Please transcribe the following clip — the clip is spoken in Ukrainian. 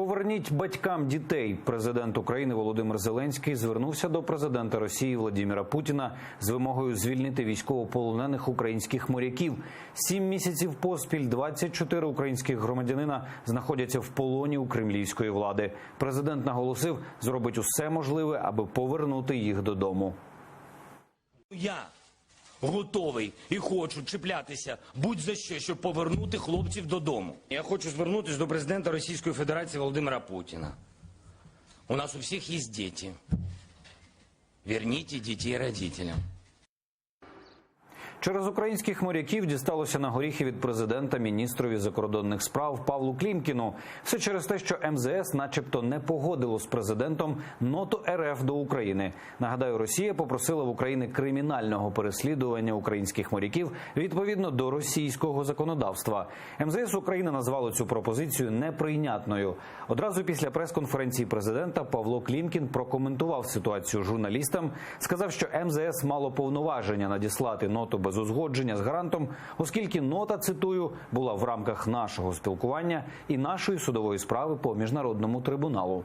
Поверніть батькам дітей. Президент України Володимир Зеленський звернувся до президента Росії Владимира Путіна з вимогою звільнити військовополонених українських моряків. 7 місяців поспіль 24 українських громадянина знаходяться в полоні у кремлівської влади. Президент наголосив, зробить усе можливе, аби повернути їх додому. Я готовий і хочу чіплятися будь-за що, щоб повернути хлопців додому. Я хочу звернутися до президента Російської Федерації Володимира Путіна. У нас у всіх є діти. Верніть дітей родителям. Через українських моряків дісталося на горіхи від президента міністрові закордонних справ Павлу Клімкіну. Все через те, що МЗС начебто не погодило з президентом ноту РФ до України. Нагадаю, Росія попросила в України кримінального переслідування українських моряків відповідно до російського законодавства. МЗС України назвало цю пропозицію неприйнятною. Одразу після прес-конференції президента Павло Клімкін прокоментував ситуацію журналістам, сказав, що МЗС мало повноваження надіслати ноту без узгодження з гарантом, оскільки нота, цитую, була в рамках нашого спілкування і нашої судової справи по міжнародному трибуналу.